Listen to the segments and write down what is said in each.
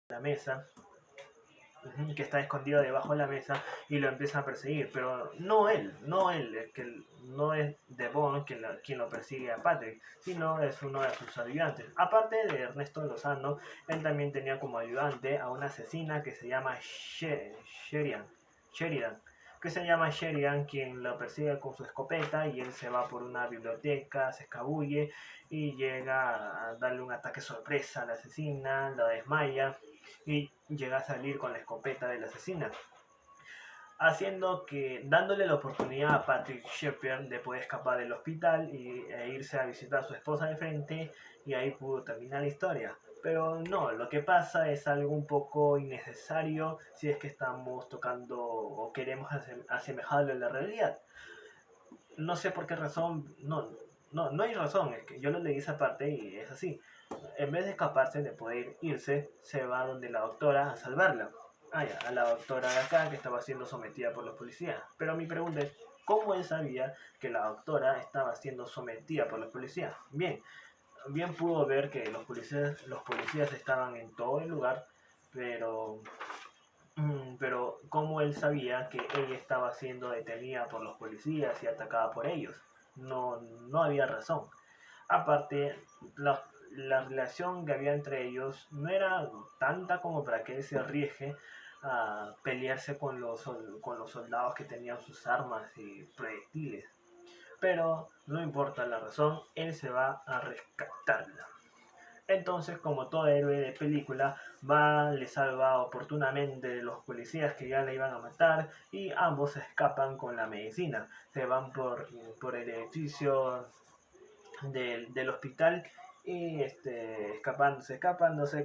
la mesa, que está escondido debajo de la mesa y lo empieza a perseguir, pero no él, no es The Bond quien lo persigue a Patrick, sino es uno de sus ayudantes. Aparte de Ernesto Lozano, él también tenía como ayudante a una asesina que se llama Sheridan, quien lo persigue con su escopeta y él se va por una biblioteca, se escabulle y llega a darle un ataque sorpresa a la asesina, la desmaya y llega a salir con la escopeta del asesino, dándole la oportunidad a Patrick Shepard de poder escapar del hospital e irse a visitar a su esposa de frente, y ahí pudo terminar la historia. Pero no, lo que pasa es algo un poco innecesario si es que estamos tocando o queremos asemejarlo a la realidad. No sé por qué razón, no hay razón, es que yo lo leí esa parte y es así. En vez de escaparse, de poder irse, se va donde la doctora a salvarla. A la doctora de acá que estaba siendo sometida por los policías. Pero mi pregunta es, ¿cómo él sabía que la doctora estaba siendo sometida por los policías? Bien pudo ver que los policías estaban en todo el lugar, pero pero ¿cómo él sabía que ella estaba siendo detenida por los policías y atacada por ellos? No había razón. Aparte, la relación que había entre ellos no era tanta como para que él se arriesgue a pelearse con los soldados que tenían sus armas y proyectiles. Pero no importa la razón, él se va a rescatarla. Entonces, como todo héroe de película, le salva oportunamente de los policías que ya le iban a matar y ambos se escapan con la medicina. Se van por el edificio del hospital y escapándose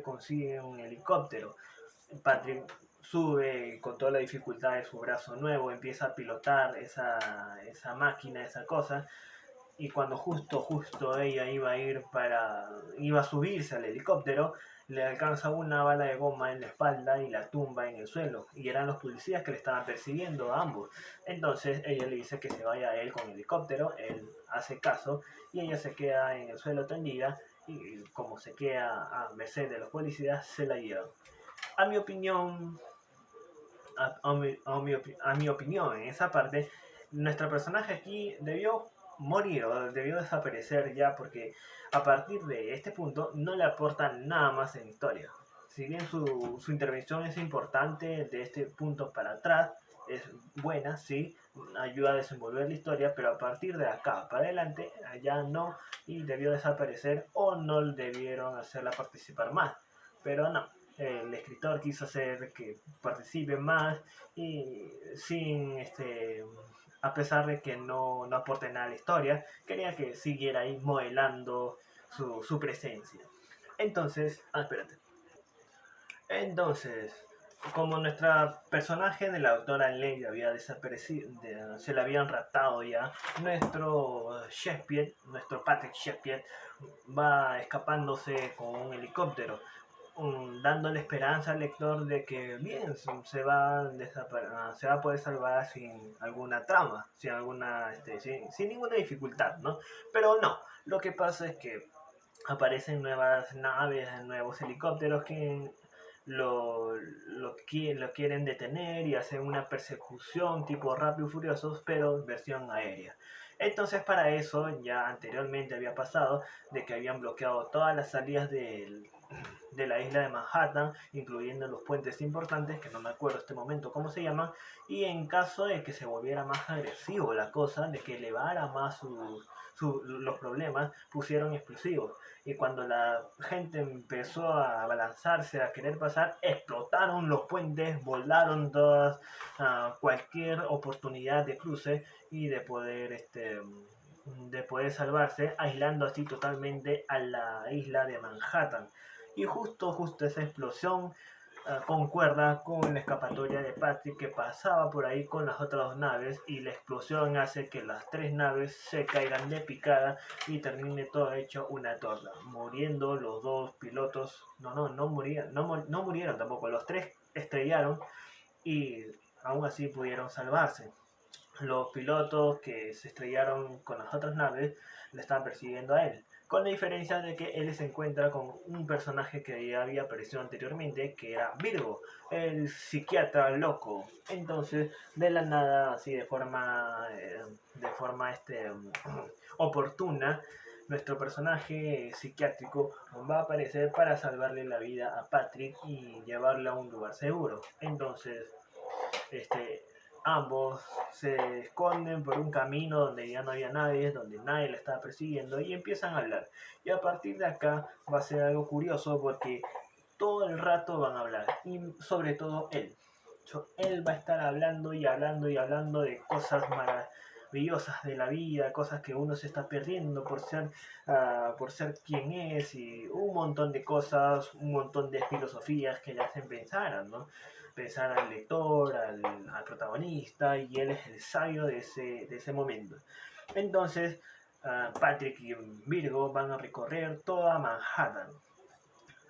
consigue un helicóptero. Patrick sube con toda la dificultad de su brazo nuevo, empieza a pilotar esa máquina, esa cosa, y cuando justo ella iba a subirse al helicóptero, le alcanza una bala de goma en la espalda y la tumba en el suelo, y eran los policías que le estaban persiguiendo a ambos. Entonces ella le dice que se vaya a él con el helicóptero, él hace caso y ella se queda en el suelo tendida, y como se queda a merced de los policías, se la llevan. A mi opinión, a mi opinión, en esa parte, nuestro personaje aquí debió morir o debió desaparecer ya, porque a partir de este punto no le aporta nada más en la historia. Si bien su intervención es importante de este punto para atrás, es buena, sí, ayuda a desenvolver la historia, pero a partir de acá para adelante ya no, y debió desaparecer o no debieron hacerla participar más. Pero no, el escritor quiso hacer que participe más y a pesar de que no aporte nada a la historia, quería que siguiera ahí modelando su presencia. Entonces, espérate. Entonces, como nuestra personaje de la doctora Ley había desaparecido, se la habían raptado ya, nuestro Patrick Shepard, va escapándose con un helicóptero, dándole esperanza al lector de que bien se va a poder salvar sin alguna trama, sin ninguna dificultad, ¿no? Pero no, lo que pasa es que aparecen nuevas naves, nuevos helicópteros que lo quieren detener y hacer una persecución tipo Rápido y Furiosos, pero versión aérea. Entonces, para eso ya anteriormente había pasado de que habían bloqueado todas las salidas de la isla de Manhattan, incluyendo los puentes importantes, que no me acuerdo en este momento cómo se llaman, y en caso de que se volviera más agresivo la cosa, de que elevara más los problemas, pusieron explosivos. Y cuando la gente empezó a abalanzarse, a querer pasar, explotaron los puentes, volaron todas, cualquier oportunidad de cruce y de poder salvarse, aislando así totalmente a la isla de Manhattan. Y justo esa explosión concuerda con la escapatoria de Patrick, que pasaba por ahí con las otras dos naves, y la explosión hace que las tres naves se caigan de picada y termine todo hecho una torta, muriendo los dos pilotos. No murieron tampoco, los tres estrellaron y aún así pudieron salvarse. Los pilotos que se estrellaron con las otras naves le estaban persiguiendo a él, con la diferencia de que él se encuentra con un personaje que ya había aparecido anteriormente, que era Virgo, el psiquiatra loco. Entonces, de la nada, así de forma oportuna, nuestro personaje psiquiátrico va a aparecer para salvarle la vida a Patrick y llevarlo a un lugar seguro. Entonces, este, ambos se esconden por un camino donde ya no había nadie, donde nadie le estaba persiguiendo y empiezan a hablar. Y a partir de acá va a ser algo curioso porque todo el rato van a hablar y sobre todo él. Él va a estar hablando y hablando y hablando de cosas maravillosas de la vida, cosas que uno se está perdiendo por ser quien es y un montón de cosas, un montón de filosofías que le hacen pensar, ¿no? Pensar al lector, al protagonista, y él es el sabio de ese momento. Entonces, Patrick y Virgo van a recorrer toda Manhattan,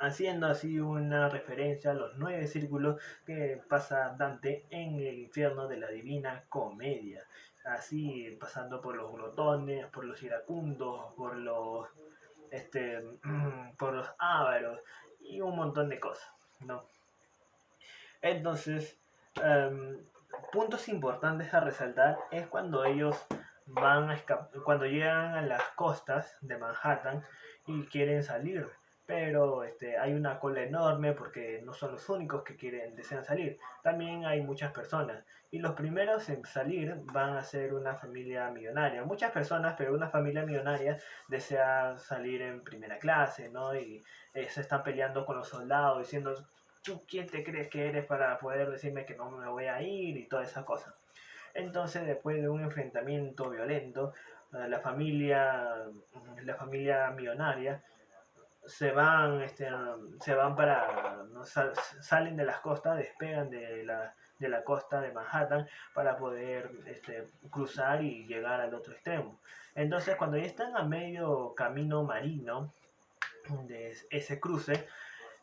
haciendo así una referencia a los 9 círculos que pasa Dante en el infierno de la Divina Comedia. Así pasando por los glotones, por los iracundos, por los ávaros y un montón de cosas, ¿no? Entonces, puntos importantes a resaltar es cuando ellos cuando llegan a las costas de Manhattan y quieren salir, pero hay una cola enorme porque no son los únicos que desean salir, también hay muchas personas y los primeros en salir van a ser una familia millonaria, muchas personas, pero una familia millonaria desea salir en primera clase, ¿no? Y se están peleando con los soldados diciendo: ¿tú quién te crees que eres para poder decirme que no me voy a ir? Y toda esa cosa. Entonces, después de un enfrentamiento violento, la familia millonaria se van para, no, salen de las costas, despegan de la costa de Manhattan para poder cruzar y llegar al otro extremo. Entonces, cuando ya están a medio camino marino de ese cruce,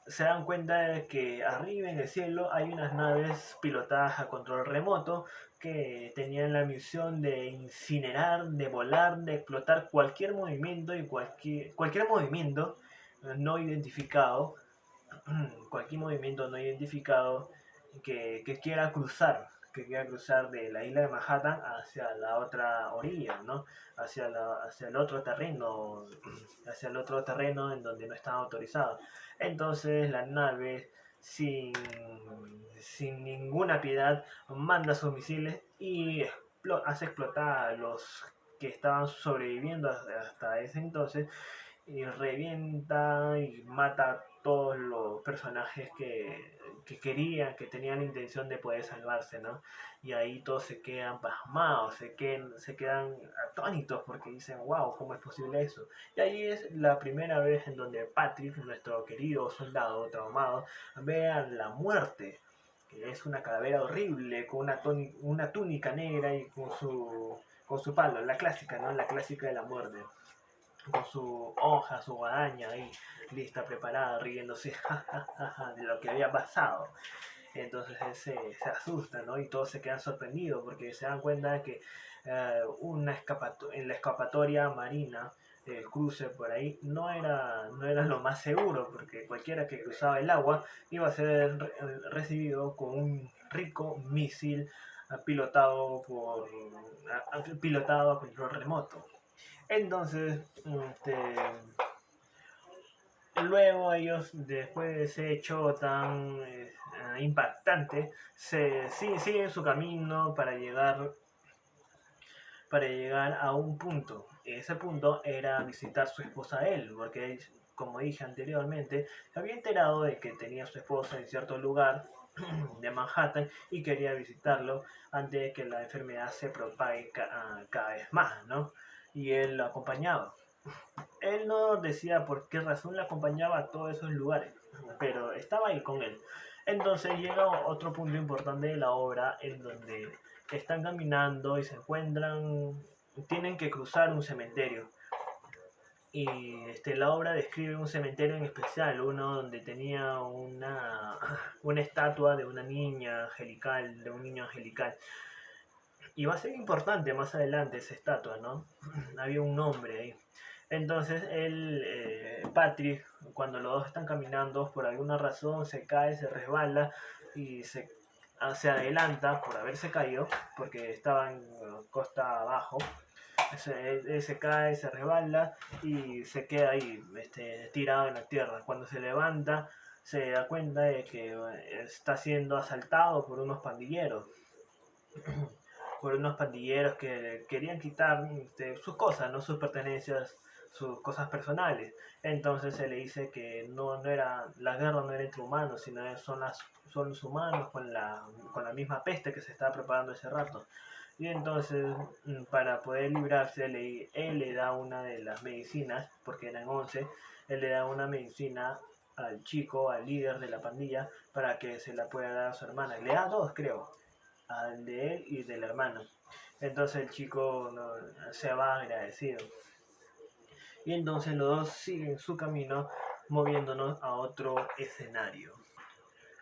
se dan cuenta de que arriba en el cielo hay unas naves pilotadas a control remoto que tenían la misión de incinerar, de volar, de explotar cualquier movimiento y cualquier movimiento no identificado, cualquier movimiento no identificado que quiera cruzar de la isla de Manhattan hacia la otra orilla, ¿no? Hacia el otro terreno, hacia el otro terreno en donde no estaba autorizado. Entonces la nave, sin, sin ninguna piedad, manda sus misiles y hace explotar a los que estaban sobreviviendo hasta ese entonces, y revienta y mata a todos los personajes que tenían la intención de poder salvarse, ¿no? Y ahí todos se quedan pasmados, se quedan atónitos porque dicen: wow, ¿cómo es posible eso? Y ahí es la primera vez en donde Patrick, nuestro querido soldado traumado, ve a la muerte, que es una calavera horrible con una túnica negra y con su palo, la clásica, ¿no? La clásica de la muerte, con su hoja, su guadaña ahí, lista, preparada, riéndose de lo que había pasado. Entonces él se asusta, ¿no? Y todos se quedan sorprendidos porque se dan cuenta de que en la escapatoria marina, el cruce por ahí, no era lo más seguro, porque cualquiera que cruzaba el agua iba a ser recibido con un rico misil pilotado a control remoto. Entonces, luego ellos, después de ese hecho tan impactante, siguen su camino para llegar a un punto. Ese punto era visitar su esposa a él, porque él, como dije anteriormente, se había enterado de que tenía a su esposa en cierto lugar de Manhattan y quería visitarlo antes de que la enfermedad se propague cada vez más, ¿no? Y él lo acompañaba. Él no decía por qué razón le acompañaba a todos esos lugares, pero estaba ahí con él. Entonces llega otro punto importante de la obra en donde están caminando y se encuentran, tienen que cruzar un cementerio. Y la obra describe un cementerio en especial, uno donde tenía una estatua de una niña angelical, de un niño angelical. Y va a ser importante más adelante esa estatua, ¿no? Había un nombre ahí. Entonces Patrick, cuando los dos están caminando, por alguna razón se cae, se resbala y se adelanta por haberse caído, porque estaba en costa abajo. Él se cae, se resbala y se queda ahí tirado en la tierra. Cuando se levanta se da cuenta de que está siendo asaltado por unos pandilleros. Por unos pandilleros que querían quitar sus cosas, no sus pertenencias, sus cosas personales. Entonces se le dice que no era, la guerra no era entre humanos, sino son los humanos con la misma peste que se estaba preparando ese rato. Y entonces, para poder librarse, él le da una de las medicinas, porque eran 11, él le da una medicina al chico, al líder de la pandilla, para que se la pueda dar a su hermana. Le da dos, creo, al de él y del hermano. Entonces el chico se va agradecido. Y entonces los dos siguen su camino moviéndonos a otro escenario.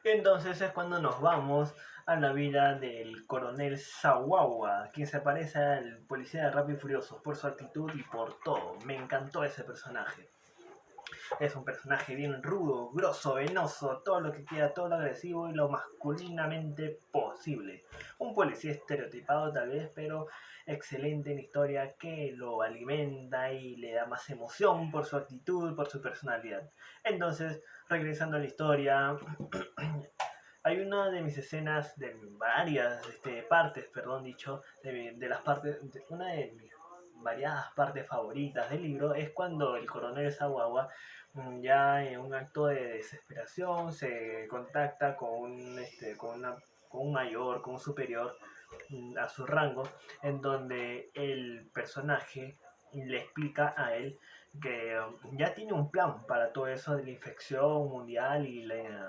Entonces es cuando nos vamos a la vida del coronel Sawawa, quien se parece al policía de Rápido y Furioso por su actitud y por todo. Me encantó ese personaje. Es un personaje bien rudo, grosso, venoso, todo lo que quiera, todo lo agresivo y lo masculinamente posible. Un policía estereotipado tal vez, pero excelente en historia que lo alimenta y le da más emoción por su actitud, por su personalidad. Entonces, regresando a la historia, hay una de mis escenas, de varias partes, perdón dicho, de las partes, una de mis variadas partes favoritas del libro es cuando el coronel Sawawa, ya en un acto de desesperación, se contacta con un mayor, con un superior a su rango, en donde el personaje le explica a él que ya tiene un plan para todo eso de la infección mundial y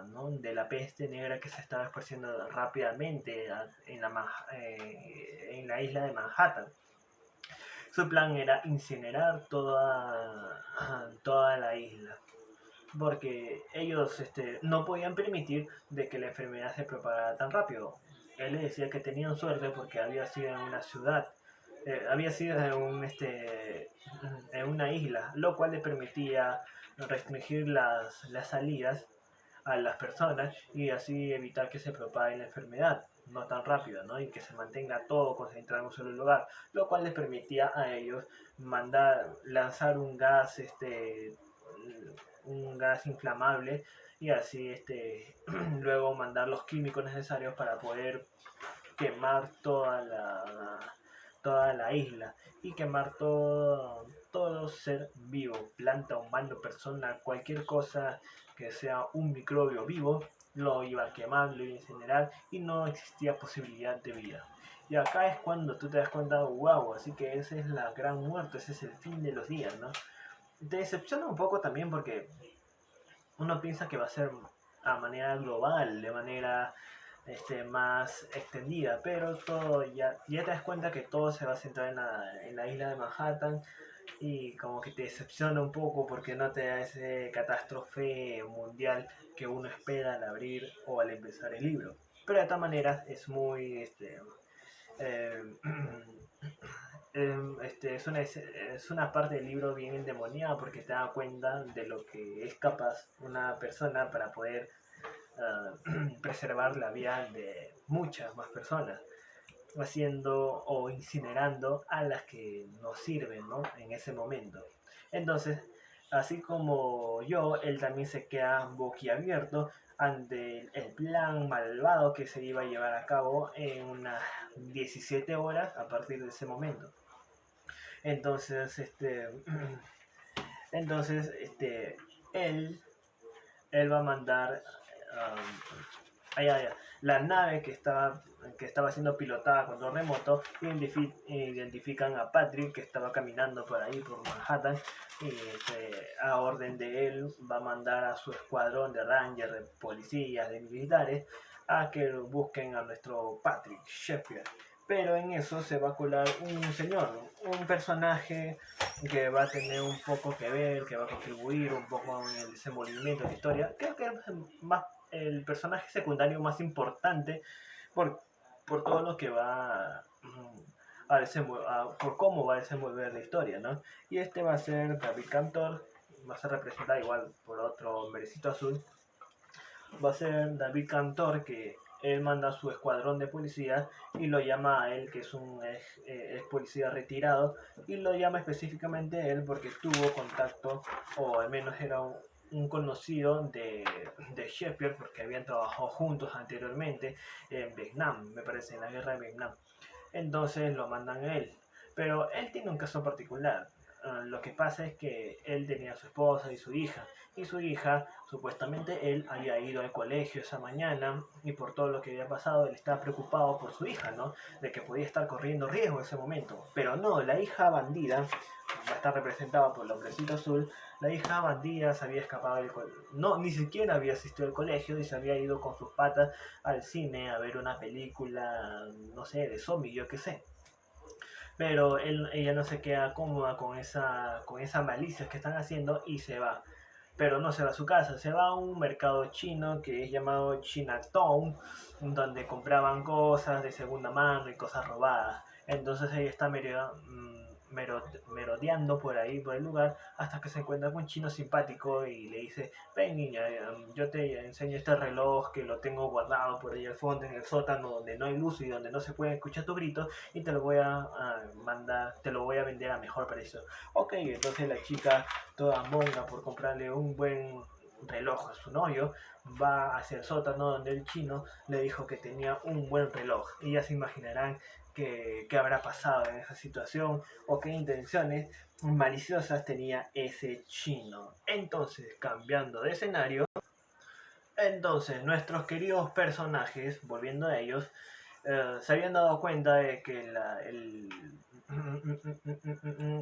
¿no? de la peste negra que se estaba esparciendo rápidamente en la isla de Manhattan. Su plan era incinerar toda la isla, porque ellos no podían permitir de que la enfermedad se propagara tan rápido. Él le decía que tenían suerte porque había sido en una ciudad, había sido en una isla, lo cual le permitía restringir las salidas a las personas y así evitar que se propague la enfermedad no tan rápido, ¿no? Y que se mantenga todo concentrado en un solo lugar, lo cual les permitía a ellos lanzar un gas inflamable y así luego mandar los químicos necesarios para poder quemar toda la isla y quemar todo ser vivo, planta, humano, persona, cualquier cosa que sea un microbio vivo, lo iba a quemar, lo iba a incinerar y no existía posibilidad de vida. Y acá es cuando tú te das cuenta, wow, así que esa es la gran muerte, ese es el fin de los días, ¿no? Te decepciona un poco también porque uno piensa que va a ser a manera global, de manera más extendida, pero todo ya te das cuenta que todo se va a centrar en la isla de Manhattan y como que te decepciona un poco porque no te da ese catástrofe mundial que uno espera al abrir o al empezar el libro. Pero de todas maneras es muy eh, es una parte del libro bien endemoniada porque te da cuenta de lo que es capaz una persona para poder preservar la vida de muchas más personas, haciendo o incinerando a las que nos sirven, ¿no? En ese momento. Entonces, así como yo, él también se queda boquiabierto ante el plan malvado que se iba a llevar a cabo en unas 17 horas a partir de ese momento. Entonces, entonces, él, él va a mandar la nave que estaba siendo pilotada con control remoto. Identifican a Patrick que estaba caminando por ahí por Manhattan y a orden de él va a mandar a su escuadrón de rangers, de policías, de militares a que busquen a nuestro Patrick Sheffield. Pero en eso se va a colar un señor, un personaje que va a tener un poco que ver, que va a contribuir un poco en el desenvolvimiento de la historia. Creo que es más el personaje secundario más importante por todo lo que va por cómo va a desenvolver la historia, ¿no? Y este va a ser David Cantor, va a ser representado igual por otro hombrecito azul. Va a ser David Cantor, que él manda a su escuadrón de policía y lo llama a él, que es un ex policía retirado, y lo llama específicamente a él porque tuvo contacto, o al menos era un conocido de Shepard, porque habían trabajado juntos anteriormente en Vietnam, me parece, en la guerra de Vietnam. Entonces lo mandan a él. Pero él tiene un caso particular. Lo que pasa es que él tenía a su esposa y su hija. Y su hija, supuestamente él había ido al colegio esa mañana y por todo lo que había pasado, él estaba preocupado por su hija, ¿no? De que podía estar corriendo riesgo en ese momento. Pero no, la hija bandida, va a estar representada por el hombrecito azul, la hija bandida se había escapado del colegio. No, ni siquiera había asistido al colegio y se había ido con sus patas al cine a ver una película, no sé, de zombies, yo qué sé. Pero ella no se queda cómoda con esa malicia que están haciendo y se va. Pero no se va a su casa, se va a un mercado chino que es llamado Chinatown, donde compraban cosas de segunda mano y cosas robadas. Entonces ella está merodeando por ahí, por el lugar, hasta que se encuentra con un chino simpático y le dice: ven niña, yo te enseño este reloj que lo tengo guardado por ahí al fondo en el sótano donde no hay luz y donde no se pueden escuchar tus gritos, y te lo voy a mandar, te lo voy a vender a mejor precio. Ok, entonces la chica, toda monga por comprarle un buen reloj a su novio, va hacia el sótano donde el chino le dijo que tenía un buen reloj. Y ya se imaginarán qué habrá pasado en esa situación o qué intenciones maliciosas tenía ese chino. Entonces, cambiando de escenario, entonces nuestros queridos personajes, volviendo a ellos, se habían dado cuenta de que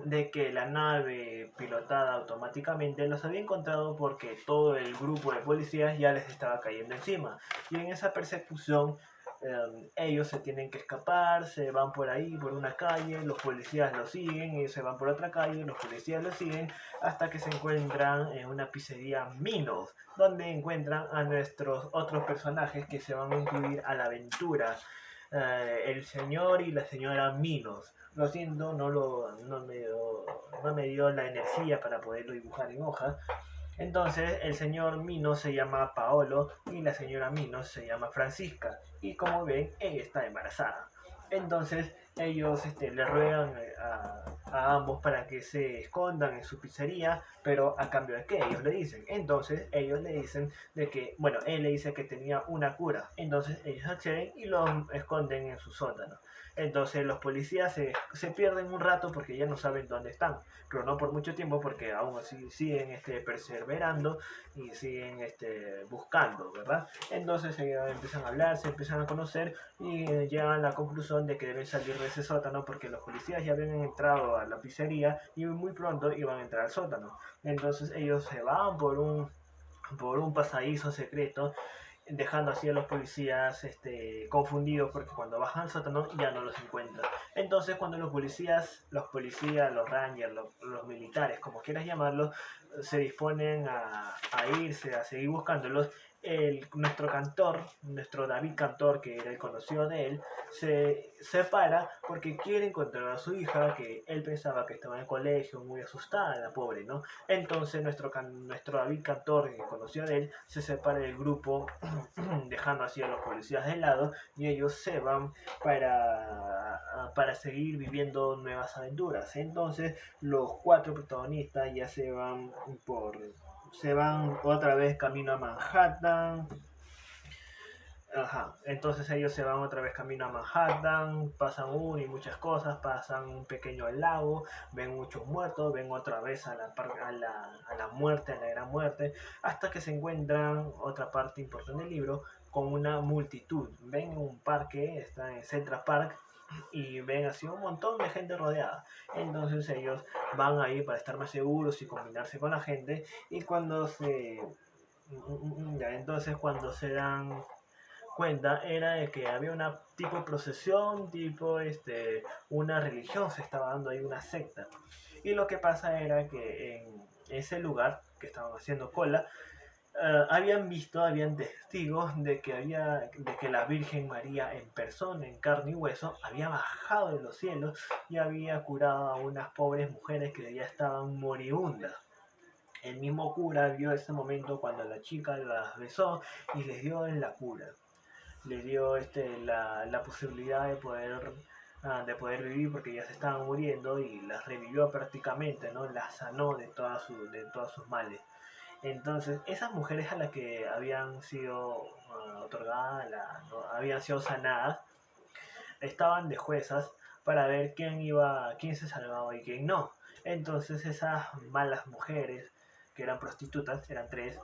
de que la nave pilotada automáticamente los había encontrado porque todo el grupo de policías ya les estaba cayendo encima. Y en esa persecución ellos se tienen que escapar, se van por ahí, por una calle, los policías los siguen, ellos se van por otra calle, los policías los siguen, hasta que se encuentran en una pizzería Minos, donde encuentran a nuestros otros personajes que se van a incluir a la aventura. El señor y la señora Minos. Lo siento, no me dio la energía para poderlo dibujar en hoja. Entonces el señor Minos se llama Paolo y la señora Minos se llama Francisca. Y como ven, ella está embarazada. Entonces ellos le ruegan a ambos para que se escondan en su pizzería, pero a cambio de que ellos le dicen. Entonces ellos le dicen de que, bueno, él le dice que tenía una cura. Entonces ellos acceden y lo esconden en su sótano. Entonces los policías se pierden un rato porque ya no saben dónde están, pero no por mucho tiempo porque aún así siguen perseverando y siguen buscando, ¿verdad? Entonces ellos empiezan a hablar, se empiezan a conocer y llegan a la conclusión de que deben salir de ese sótano porque los policías ya habían entrado a la pizzería y muy pronto iban a entrar al sótano. Entonces ellos se van por un pasadizo secreto, dejando así a los policías confundidos porque cuando bajan al sótano ya no los encuentran. Entonces cuando los policías, los rangers, los militares, como quieras llamarlos, se disponen a irse, a seguir buscándolos, nuestro David Cantor, que era el conocido de él, se separa porque quiere encontrar a su hija, que él pensaba que estaba en el colegio, muy asustada, la pobre, ¿no? Entonces nuestro David Cantor, que conoció de él, se separa del grupo, dejando así a los policías de lado, y ellos se van para seguir viviendo nuevas aventuras. Entonces los cuatro protagonistas ya se van otra vez camino a Manhattan. Ajá, entonces ellos se van otra vez camino a Manhattan, pasan y muchas cosas, pasan un pequeño lago, ven muchos muertos, ven otra vez a la muerte, a la gran muerte, hasta que se encuentran, otra parte importante del libro, con una multitud. Ven un parque, está en Central Park, y ven así un montón de gente rodeada. Entonces ellos van ahí para estar más seguros y combinarse con la gente, y entonces cuando se dan cuenta era de que había una tipo procesión, tipo una religión, se estaba dando ahí una secta. Y lo que pasa era que en ese lugar que estaban haciendo cola, habían testigos de que la Virgen María en persona, en carne y hueso, había bajado de los cielos y había curado a unas pobres mujeres que ya estaban moribundas. El mismo cura vio ese momento cuando la chica las besó y les dio en la cura. Les dio la posibilidad de poder vivir porque ya se estaban muriendo y las revivió prácticamente, ¿no? Las sanó de todos sus males. Entonces, esas mujeres a las que habían sido otorgadas, no, habían sido sanadas, estaban de juezas para ver quién se salvaba y quién no. Entonces, esas malas mujeres, que eran prostitutas, eran tres,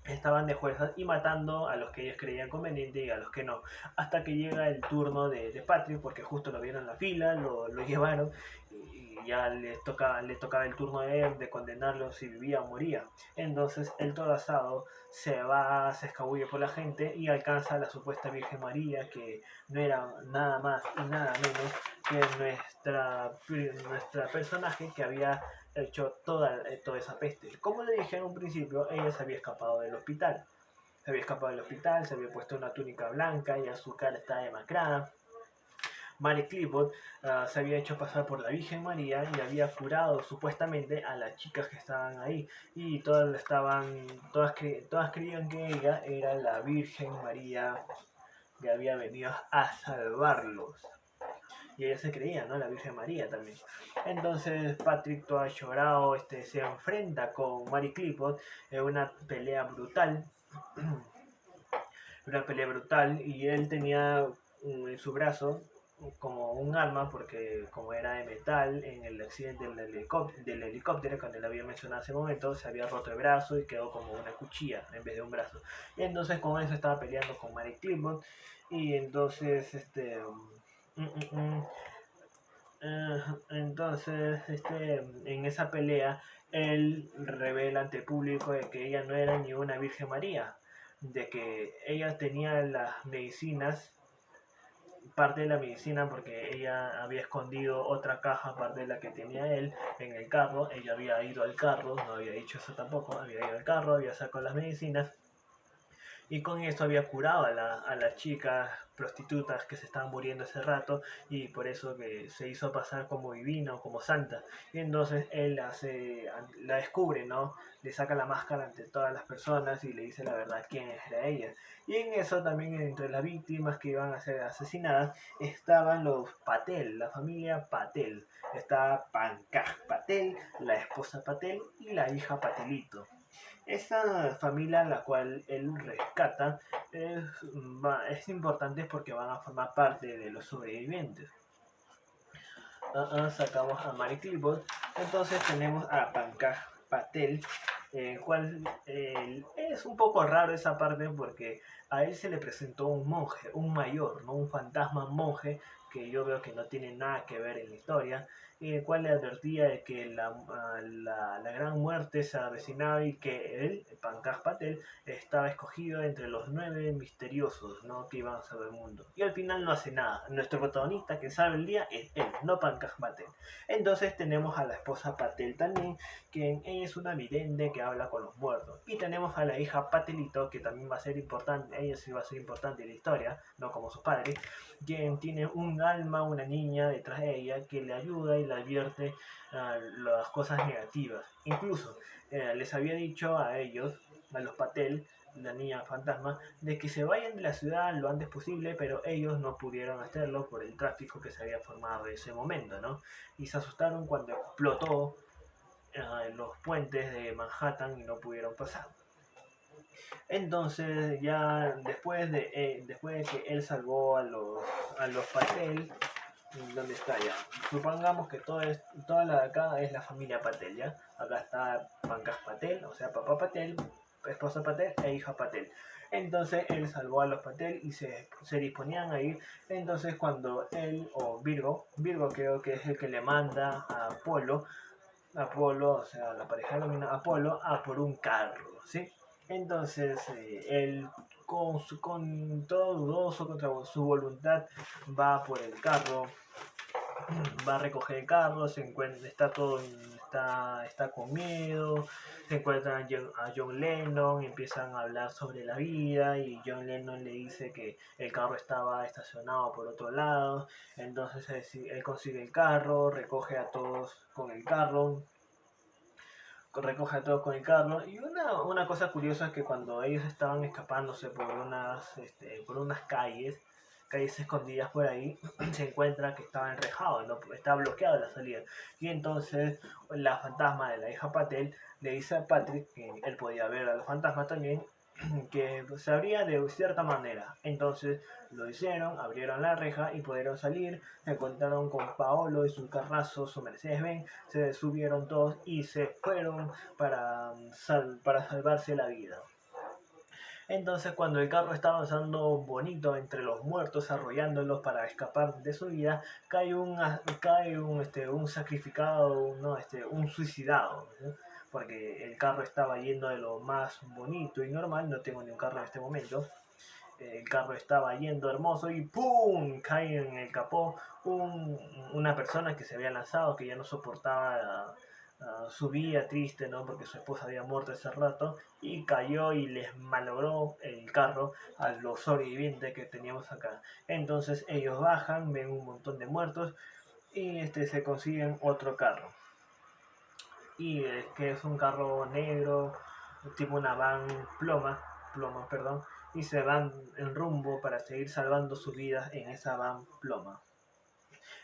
estaban de juezas y matando a los que ellos creían conveniente y a los que no. Hasta que llega el turno de Patrick, porque justo lo vieron en la fila, lo llevaron y ya le tocaba el turno de él de condenarlo si vivía o moría. Entonces él todo asado se escabulle por la gente y alcanza a la supuesta Virgen María, que no era nada más y nada menos que nuestra personaje que había hecho toda esa peste. Como le dije en un principio, ella se había escapado del hospital. Se había escapado del hospital, se había puesto una túnica blanca y su cara estaba demacrada. Mary Clifford se había hecho pasar por la Virgen María y había curado supuestamente a las chicas que estaban ahí. Y todas creían que ella era la Virgen María que había venido a salvarlos. Y ella se creía, ¿no? La Virgen María también. Entonces Patrick, todo llorado, se enfrenta con Mary Clifford en una pelea brutal. Una pelea brutal y él tenía en su brazo como un arma porque como era de metal en el accidente del helicóptero cuando él había mencionado hace un momento se había roto el brazo y quedó como una cuchilla en vez de un brazo y entonces con eso estaba peleando con Mary Clifford y entonces entonces en esa pelea él revela ante el público de que ella no era ni una Virgen María, de que ella tenía las medicinas, parte de la medicina porque ella había escondido otra caja aparte de la que tenía él en el carro. Ella había ido al carro, no había dicho eso tampoco, había ido al carro, había sacado las medicinas y con esto había curado a las chicas prostitutas que se estaban muriendo hace rato y por eso que se hizo pasar como divina o como santa. Y entonces él la descubre, ¿no? Le saca la máscara ante todas las personas y le dice la verdad quién era ella. Y en eso también entre las víctimas que iban a ser asesinadas estaban los Patel, la familia Patel. Estaba Pankaj Patel, la esposa Patel y la hija Patelito. Esa familia a la cual él rescata es importante porque van a formar parte de los sobrevivientes. Sacamos a Mary Clifford, entonces tenemos a Pankaj Patel, cual es un poco raro esa parte porque a él se le presentó un monje, un mayor, no un fantasma monje que yo veo que no tiene nada que ver en la historia, el cual le advertía de que la gran muerte se avecinaba y que él, Pankaj Patel, estaba escogido entre los 9 misteriosos, ¿no? Que iban a salvar el mundo. Y al final no hace nada. Nuestro protagonista que salva el día es él, no Pankaj Patel. Entonces tenemos a la esposa Patel también, que ella es una vidente que habla con los muertos. Y tenemos a la hija Patelito, que también va a ser importante, ella sí va a ser importante en la historia, no como sus padres, quien tiene un alma, una niña detrás de ella que le ayuda y le advierte las cosas negativas. Incluso les había dicho a ellos, a los Patel, la niña fantasma, de que se vayan de la ciudad lo antes posible, pero ellos no pudieron hacerlo por el tráfico que se había formado en ese momento, ¿no? Y se asustaron cuando explotó los puentes de Manhattan y no pudieron pasar. Entonces ya después de que él salvó a los Patel, ¿dónde está ya? Supongamos que toda la de acá es la familia Patel, ¿ya? Acá está Pankaj Patel, o sea, papá Patel, esposa Patel e hija Patel. Entonces él salvó a los Patel y se disponían a ir. Entonces cuando él, o Virgo creo que es el que le manda a Apolo, o sea, la pareja denomina Apolo, a por un carro, ¿sí? Entonces él con todo dudoso contra su voluntad va por el carro, va a recoger el carro, está está con miedo, se encuentran a John Lennon, empiezan a hablar sobre la vida y John Lennon le dice que el carro estaba estacionado por otro lado, entonces él consigue el carro, recoge a todos con el carro. Y una cosa curiosa es que cuando ellos estaban escapándose por unas calles escondidas por ahí, se encuentra que estaba enrejado, ¿no? Estaba bloqueado la salida. Y entonces la fantasma de la hija Patel le dice a Patrick que él podía ver a los fantasmas también, que se abría de cierta manera. Entonces lo hicieron, abrieron la reja y pudieron salir. Se encontraron con Paolo y su carrazo, su Mercedes-Benz, se subieron todos y se fueron para salvarse la vida. Entonces cuando el carro está avanzando bonito entre los muertos, arrollándolos para escapar de su vida, cae un sacrificado, ¿no? Un suicidado, ¿no? Porque el carro estaba yendo de lo más bonito y normal, no tengo ni un carro en este momento, el carro estaba yendo hermoso y ¡pum! Cae en el capó una persona que se había lanzado, que ya no soportaba su vida triste, ¿no? Porque su esposa había muerto hace rato, y cayó y les malogró el carro a los sobrevivientes que teníamos acá. Entonces ellos bajan, ven un montón de muertos y se consiguen otro carro. Y que es un carro negro, tipo una van ploma, perdón, y se van en rumbo para seguir salvando sus vidas en esa van ploma.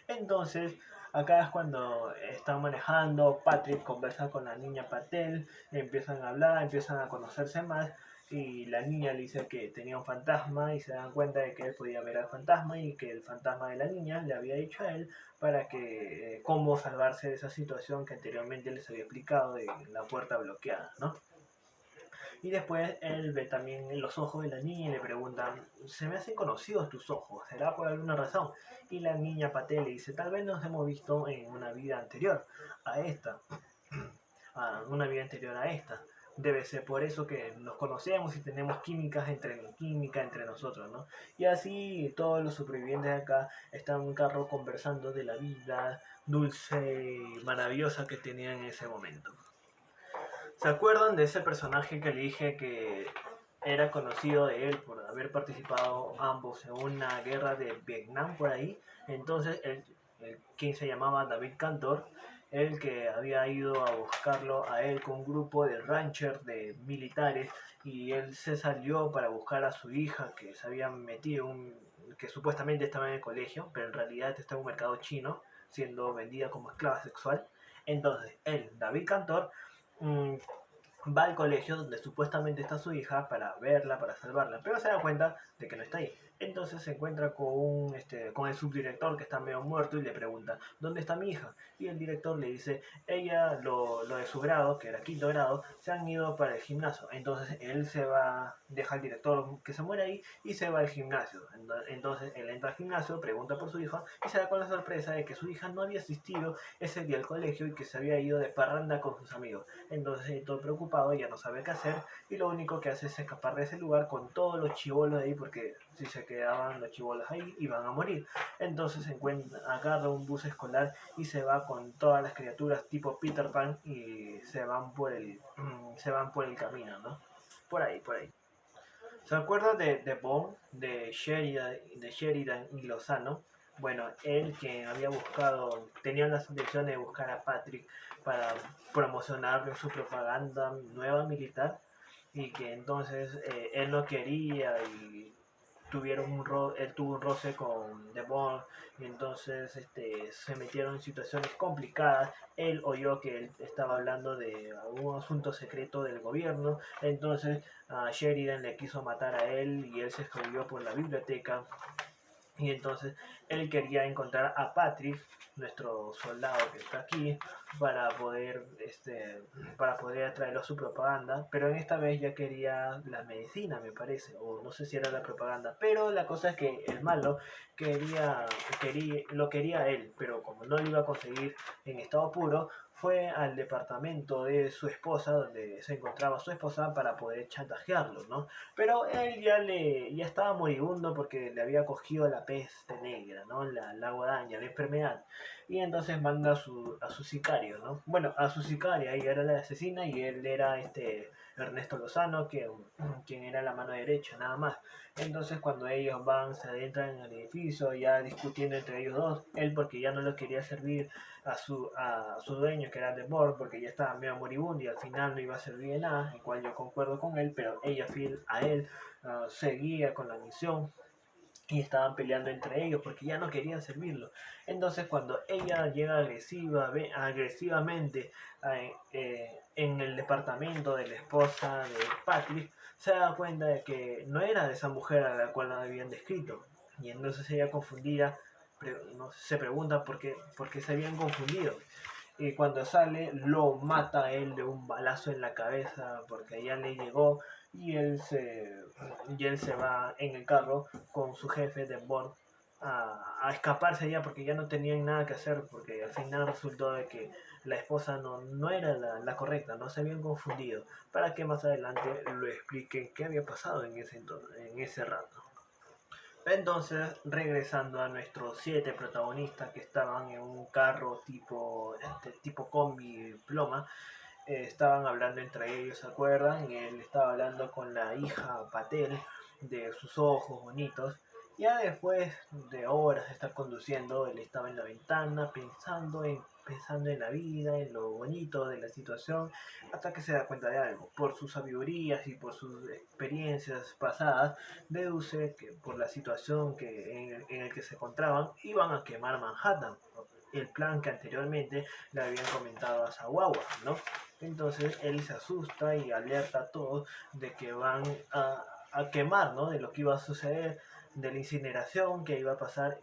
Entonces, acá es cuando están manejando, Patrick conversa con la niña Patel, empiezan a hablar, empiezan a conocerse más, y la niña le dice que tenía un fantasma y se dan cuenta de que él podía ver al fantasma y que el fantasma de la niña le había dicho a él para que cómo salvarse de esa situación que anteriormente les había explicado de la puerta bloqueada, ¿no? Y después él ve también los ojos de la niña y le pregunta, se me hacen conocidos tus ojos, ¿será por alguna razón? Y la niña Patel le dice, tal vez nos hemos visto en una vida anterior a esta, a una vida anterior a esta. Debe ser por eso que nos conocemos y tenemos química entre nosotros, ¿no? Y así todos los supervivientes de acá están en un carro conversando de la vida dulce y maravillosa que tenían en ese momento. ¿Se acuerdan de ese personaje que le dije que era conocido de él por haber participado ambos en una guerra de Vietnam por ahí? Entonces, quien se llamaba David Cantor, el que había ido a buscarlo a él con un grupo de ranchers, de militares, y él se salió para buscar a su hija que se había metido, que supuestamente estaba en el colegio, pero en realidad está en un mercado chino, siendo vendida como esclava sexual. Entonces, David Cantor, mm, va al colegio donde supuestamente está su hija para verla, para salvarla, pero se da cuenta de que no está ahí. Entonces se encuentra con el subdirector que está medio muerto y le pregunta, ¿dónde está mi hija? Y el director le dice, ella, lo de su grado, que era quinto grado, se han ido para el gimnasio. Entonces él se va, deja al director que se muere ahí y se va al gimnasio. Entonces él entra al gimnasio, pregunta por su hija y se da con la sorpresa de que su hija no había asistido ese día al colegio y que se había ido de parranda con sus amigos. Entonces todo preocupado, ya no sabe qué hacer y lo único que hace es escapar de ese lugar con todos los chibolos de ahí, porque si se quedaban los chibolos ahí iban a morir. Entonces agarra un bus escolar y se va con todas las criaturas tipo Peter Pan y se van por el camino, ¿no? Por ahí. ¿Se acuerdan de Bond, de Sheridan y Lozano? Bueno, él que tenía la intención de buscar a Patrick para promocionarlo en su propaganda nueva militar y que entonces él no quería y él tuvo un roce con The Bond y entonces se metieron en situaciones complicadas. Él oyó que él estaba hablando de algún asunto secreto del gobierno, entonces Sheridan le quiso matar a él y él se escondió por la biblioteca. Y entonces él quería encontrar a Patrick, nuestro soldado que está aquí, para poder atraerlo a su propaganda, pero en esta vez ya quería la medicina, me parece, o no sé si era la propaganda, pero la cosa es que el malo lo quería él, pero como no lo iba a conseguir en estado puro, fue al departamento de su esposa, donde se encontraba su esposa, para poder chantajearlo, ¿no? Pero él ya estaba moribundo porque le había cogido la peste negra, ¿no? La guadaña, la enfermedad. Y entonces manda a su sicario, ¿no? Bueno, a su sicaria, ella era la asesina y él era Ernesto Lozano, quien era la mano derecha, nada más. Entonces cuando ellos se adentran en el edificio, ya discutiendo entre ellos dos, él porque ya no lo quería servir a su dueño, que era Debord, porque ya estaba medio moribundo y al final no iba a servir de nada, el cual yo concuerdo con él, pero ella fiel a él, seguía con la misión y estaban peleando entre ellos porque ya no querían servirlo. Entonces cuando ella llega agresivamente en el departamento de la esposa de Patrick, se da cuenta de que no era de esa mujer a la cual la habían descrito. Y entonces ella confundida se pregunta por qué se habían confundido. Y cuando sale lo mata a él de un balazo en la cabeza porque ya le llegó y él se va en el carro con su jefe de Bond a escaparse ya porque ya no tenían nada que hacer porque al final resultó de que la esposa no era la correcta, no se habían confundido, para que más adelante lo expliquen qué había pasado en ese rato. Entonces, regresando a nuestros 7 protagonistas que estaban en un carro tipo combi ploma, estaban hablando entre ellos, ¿se acuerdan? Y él estaba hablando con la hija Patel de sus ojos bonitos. Ya después de horas de estar conduciendo, él estaba en la ventana pensando en la vida, en lo bonito de la situación, hasta que se da cuenta de algo. Por sus sabidurías y por sus experiencias pasadas, deduce que por la situación en el que se encontraban, iban a quemar Manhattan. El plan que anteriormente le habían comentado a Sawawa, ¿no? Entonces él se asusta y alerta a todos de que van a quemar, ¿no? De lo que iba a suceder, de la incineración que iba a pasar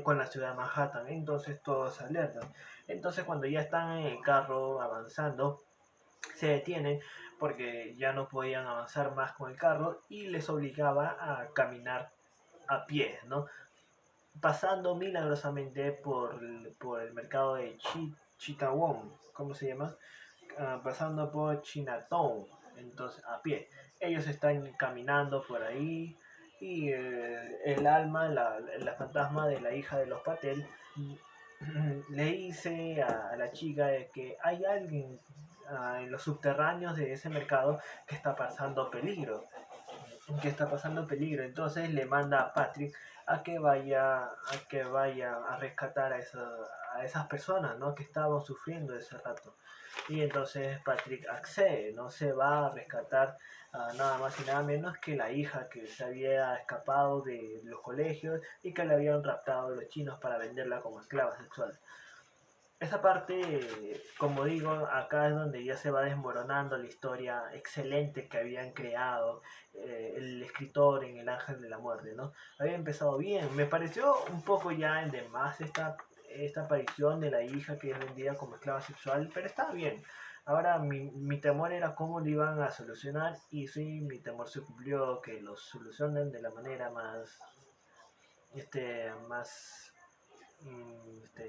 con la ciudad de Manhattan. Entonces todos se alertan. Entonces cuando ya están en el carro avanzando, se detienen porque ya no podían avanzar más con el carro y les obligaba a caminar a pie, ¿no? Pasando milagrosamente por el mercado de Chittagong, ¿cómo se llama? Pasando por Chinatown, entonces a pie. Ellos están caminando por ahí y el alma, la fantasma de la hija de los Patel, le dice a la chica de que hay alguien en los subterráneos de ese mercado que está pasando peligro. Entonces le manda a Patrick a que vaya a rescatar a esas personas, ¿no? Que estaban sufriendo ese rato. Y entonces Patrick accede, no se va a rescatar nada más y nada menos que la hija que se había escapado de los colegios y que le habían raptado los chinos para venderla como esclava sexual. Esa parte, como digo, acá es donde ya se va desmoronando la historia excelente que habían creado el escritor en El Ángel de la Muerte, ¿no? Había empezado bien, me pareció un poco ya en de más esta aparición de la hija que es vendida como esclava sexual, pero estaba bien. Ahora mi temor era cómo lo iban a solucionar y sí, mi temor se cumplió, que lo solucionen de la manera más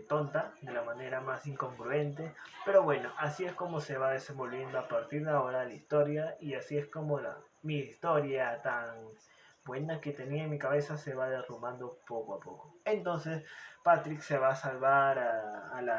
tonta, de la manera más incongruente, pero bueno, así es como se va desenvolviendo a partir de ahora la historia y así es como mi historia tan buena que tenía en mi cabeza se va derrumbando poco a poco. Entonces Patrick se va a salvar a la